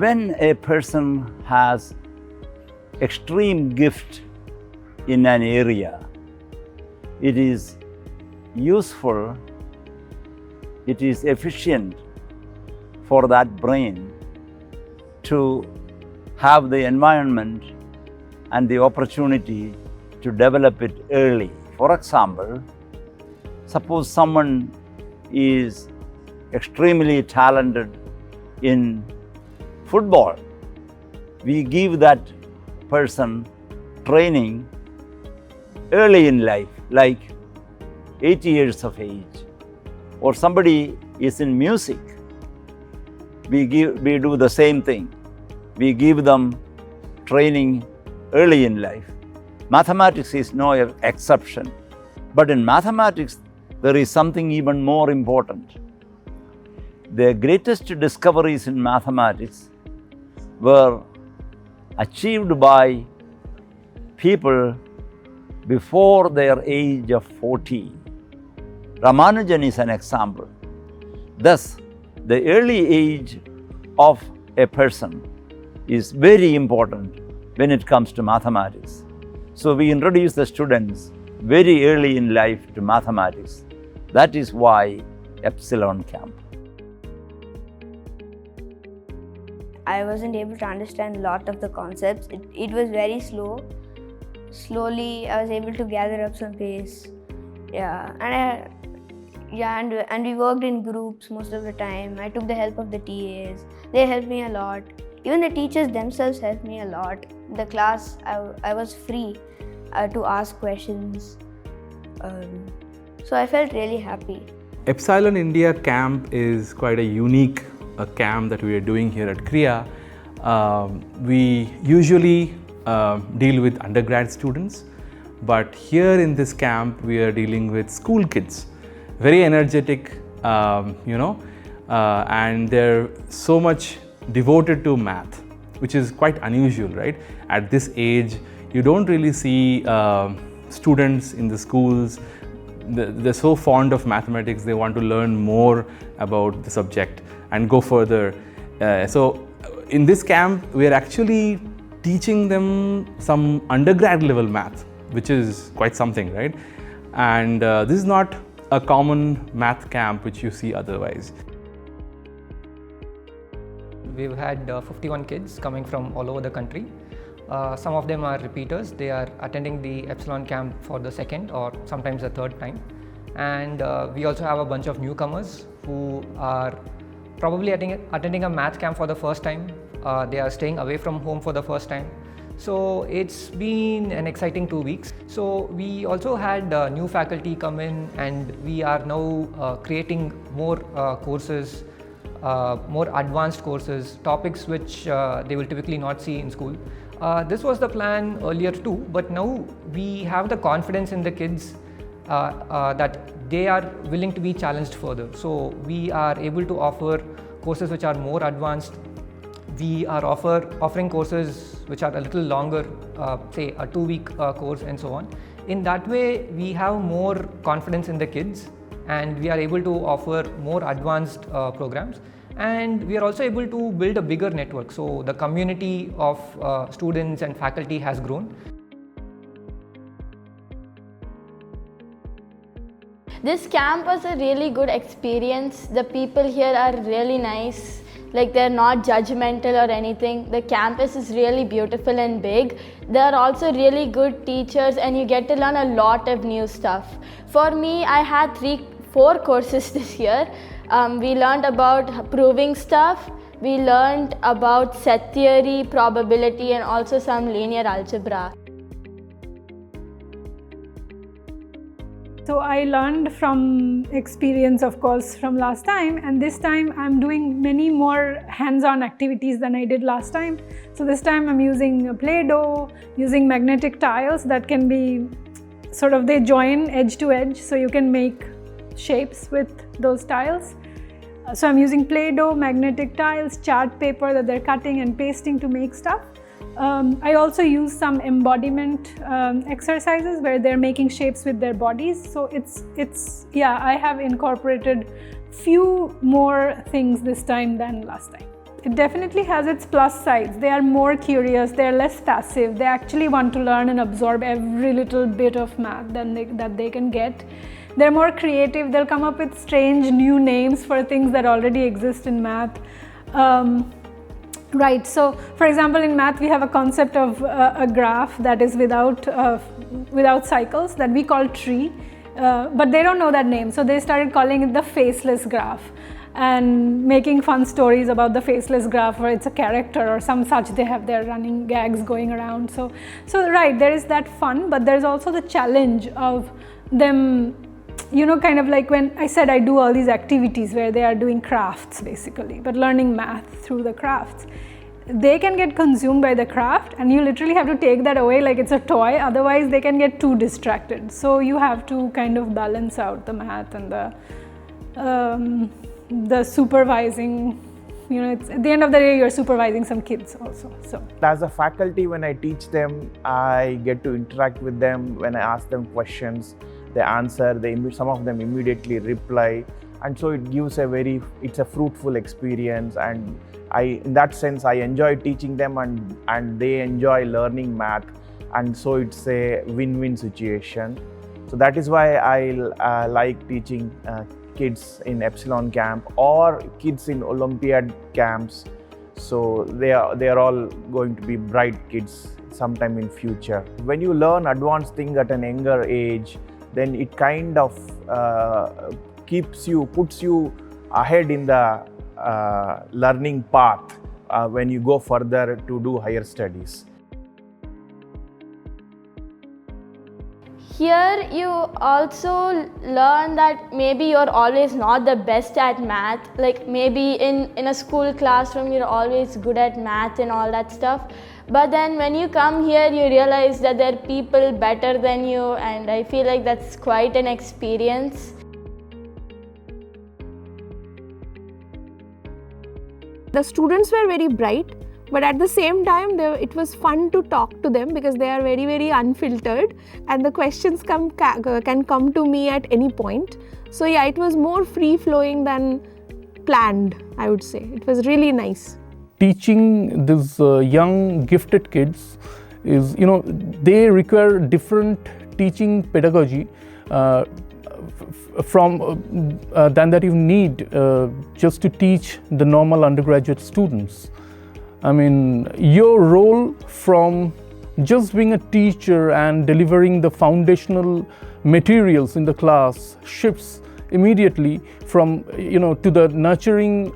When a person has extreme gift in an area, it is useful, it is efficient for that brain to have the environment and the opportunity to develop it early. For example, suppose someone is extremely talented in football. We give that person training early in life, like 8 years of age. Or somebody is in music, we do the same thing. We give them training early in life. Mathematics is no exception. But in mathematics, there is something even more important. The greatest discoveries in mathematics were achieved by people before their age of 40. Ramanujan is an example. Thus, the early age of a person is very important when it comes to mathematics. So we introduce the students very early in life to mathematics. That is why Epsilon Camp. I wasn't able to understand a lot of the concepts. It was very slow. Slowly, I was able to gather up some pace. And we worked in groups most of the time. I took the help of the TAs. They helped me a lot. Even the teachers themselves helped me a lot. In the class, I was free to ask questions. So I felt really happy. Epsilon India Camp is quite a unique camp that we are doing here at Krea. We usually deal with undergrad students, but here in this camp we are dealing with school kids, very energetic, and they're so much devoted to math, which is quite unusual, right? At this age, you don't really see students in the schools. They're so fond of mathematics, they want to learn more about the subject and go further. So in this camp, we are actually teaching them some undergrad level math, which is quite something, right? And this is not a common math camp which you see otherwise. We've had 51 kids coming from all over the country. Some of them are repeaters. They are attending the Epsilon camp for the second or sometimes the third time. And we also have a bunch of newcomers who are probably attending a math camp for the first time. They are staying away from home for the first time. So it's been an exciting 2 weeks. So we also had new faculty come in, and we are now creating more courses, more advanced courses, topics which they will typically not see in school. This was the plan earlier too, but now we have the confidence in the kids that they are willing to be challenged further. So we are able to offer courses which are more advanced. We are offering courses which are a little longer, say a 2-week course and so on. In that way, we have more confidence in the kids, and we are able to offer more advanced programs. And we are also able to build a bigger network. So the community of students and faculty has grown. This camp was a really good experience. The people here are really nice. Like, they're not judgmental or anything. The campus is really beautiful and big. There are also really good teachers, and you get to learn a lot of new stuff. For me, I had 4 courses this year. We learned about proving stuff. We learned about set theory, probability, and also some linear algebra. So I learned from experience, of course, from last time, and this time I'm doing many more hands-on activities than I did last time. So this time I'm using Play-Doh, using magnetic tiles that can be they join edge to edge, so you can make shapes with those tiles. So I'm using Play-Doh, magnetic tiles, chart paper that they're cutting and pasting to make stuff. I also use some embodiment exercises where they're making shapes with their bodies. So I have incorporated few more things this time than last time. it definitely has its plus sides. They are more curious, they are less passive, they actually want to learn and absorb every little bit of math that they can get. They're more creative, they'll come up with strange new names for things that already exist in math. Right, so for example in math we have a concept of a graph that is without cycles that we call tree, but they don't know that name, so they started calling it the faceless graph and making fun stories about the faceless graph, or it's a character or some such. They have their running gags going around. So right, there is that fun, but there's also the challenge of them, you know, kind of like when I said I do all these activities where they are doing crafts basically, but learning math through the crafts. They can get consumed by the craft and you literally have to take that away like it's a toy, otherwise they can get too distracted. So you have to kind of balance out the math and the supervising, you know, it's, at the end of the day you're supervising some kids also. So as a faculty, when I teach them, I get to interact with them. When I ask them questions, they answer, some of them immediately reply, and so it gives it's a fruitful experience, and in that sense I enjoy teaching them and they enjoy learning math, and so it's a win-win situation. So that is why I like teaching kids in Epsilon Camp or kids in Olympiad camps. So they are all going to be bright kids sometime in future. When you learn advanced things at an younger age, then it kind of puts you ahead in the learning path when you go further to do higher studies. Here you also learn that maybe you're always not the best at math. Like maybe in a school classroom you're always good at math and all that stuff. But then when you come here you realize that there are people better than you, and I feel like that's quite an experience. The students were very bright, but at the same time it was fun to talk to them because they are very, very unfiltered and the questions can come to me at any point. So yeah, it was more free-flowing than planned, I would say. It was really nice. Teaching these young gifted kids is, you know, they require different teaching pedagogy than that you need just to teach the normal undergraduate students. I mean, your role from just being a teacher and delivering the foundational materials in the class shifts immediately from, you know, to the nurturing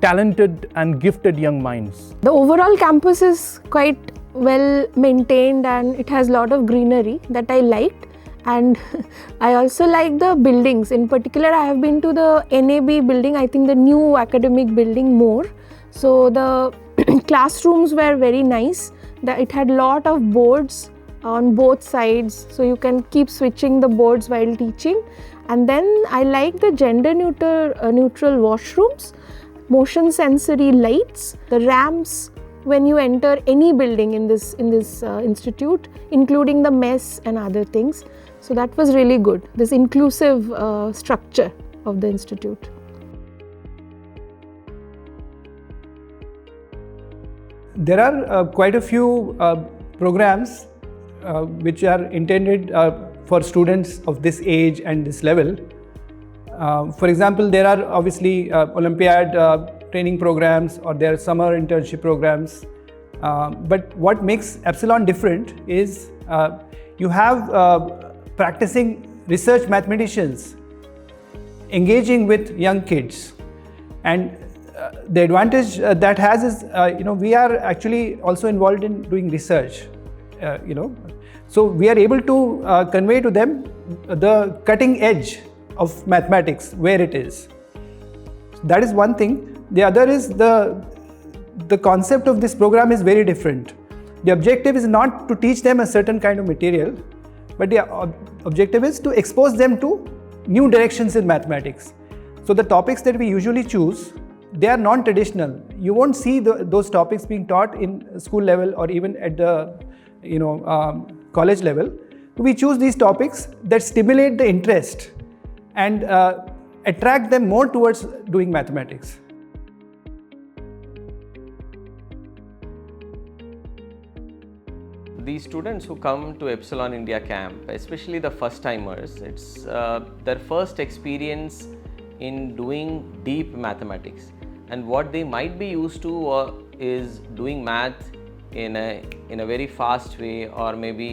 talented and gifted young minds. The overall campus is quite well maintained and it has a lot of greenery that I liked. And I also like the buildings. In particular, I have been to the NAB building, I think the new academic building more. So the classrooms were very nice. It had a lot of boards on both sides, so you can keep switching the boards while teaching. And then I like the gender neutral washrooms, motion sensory lights, the ramps when you enter any building in this institute, including the mess and other things. So that was really good, this inclusive structure of the institute. There are quite a few programs which are intended for students of this age and this level. For example, there are obviously Olympiad training programs, or there are summer internship programs. But what makes Epsilon different is you have practicing research mathematicians engaging with young kids. And the advantage that has is, we are actually also involved in doing research, So we are able to convey to them the cutting edge of mathematics, where it is. That is one thing. The other is the concept of this program is very different. The objective is not to teach them a certain kind of material, but the objective is to expose them to new directions in mathematics. So the topics that we usually choose, they are non-traditional. You won't see those topics being taught in school level or even at the college level. We choose these topics that stimulate the interest and attract them more towards doing mathematics. these students who come to Epsilon India Camp, especially the first timers, it's their first experience in doing deep mathematics, and what they might be used to is doing math in a very fast way, or maybe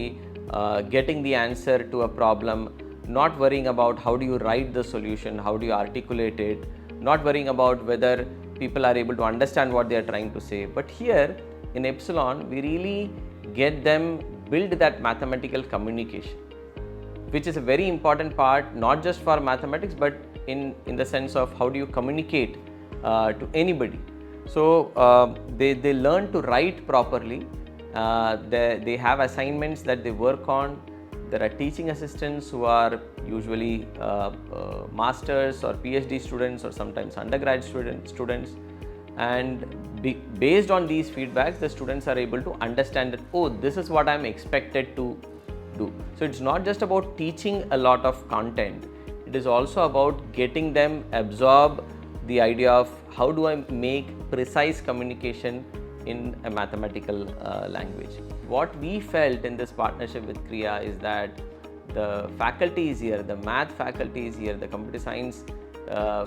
getting the answer to a problem, not worrying about how do you write the solution, how do you articulate it, not worrying about whether people are able to understand what they are trying to say. But here in Epsilon, we really get them build that mathematical communication, which is a very important part, not just for mathematics, but in the sense of how do you communicate to anybody. So they learn to write properly. They have assignments that they work on. There are teaching assistants who are usually masters or PhD students, or sometimes undergrad students, and based on these feedbacks, the students are able to understand that, oh, this is what I am expected to do. So it's not just about teaching a lot of content, it is also about getting them absorb the idea of how do I make precise communication in a mathematical language. What we felt in this partnership with Krea is that the faculty is here, the math faculty is here, the computer science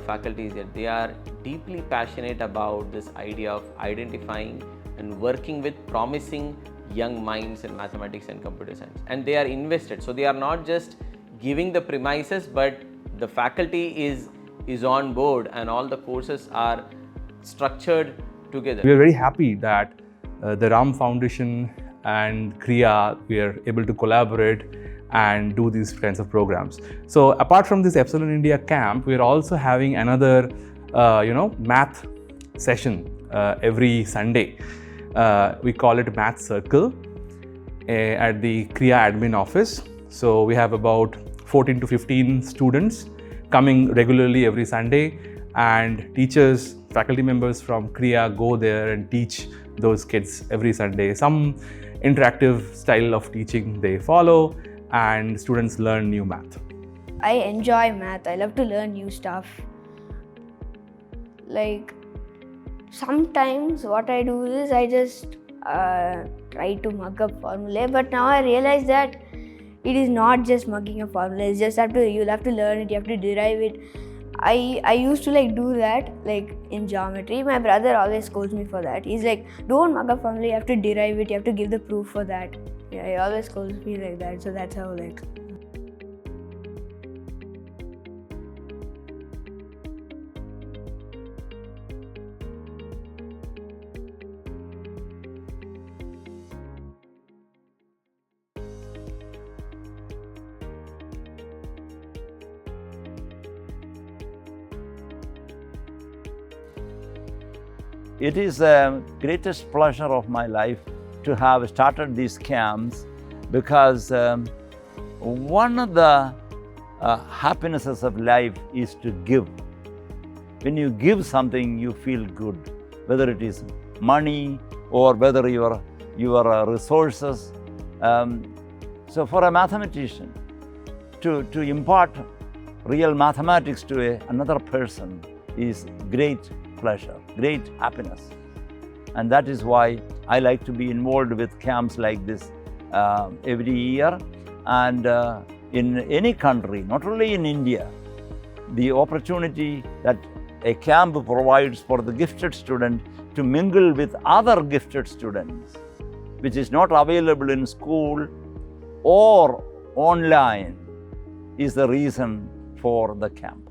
faculty is here. They are deeply passionate about this idea of identifying and working with promising young minds in mathematics and computer science, and they are invested. So they are not just giving the premises, but the faculty is on board, and all the courses are structured together. We are very happy that the Ram Foundation and Krea, we are able to collaborate and do these kinds of programs. So apart from this Epsilon India Camp, we are also having another math session every Sunday. We call it Math Circle at the Krea admin office. So we have about 14 to 15 students coming regularly every Sunday, and teachers, faculty members from Krea go there and teach those kids every Sunday. Some interactive style of teaching they follow, and students learn new math. I enjoy math. I love to learn new stuff. Like, sometimes what I do is I just try to mug up formulae, but now I realize that it is not just mugging a formula. It's just you'll have to learn it, you have to derive it. I used to do that in geometry. My brother always scolds me for that. He's like, don't mug up formula, you have to derive it, you have to give the proof for that. Yeah, he always scolds me like that. So that's how It is the greatest pleasure of my life to have started these camps, because one of the happinesses of life is to give. When you give something, you feel good, whether it is money or whether your resources. So for a mathematician to impart real mathematics to another person is great pleasure, great happiness. And that is why I like to be involved with camps like this every year. And in any country, not only in India, the opportunity that a camp provides for the gifted student to mingle with other gifted students, which is not available in school or online, is the reason for the camp.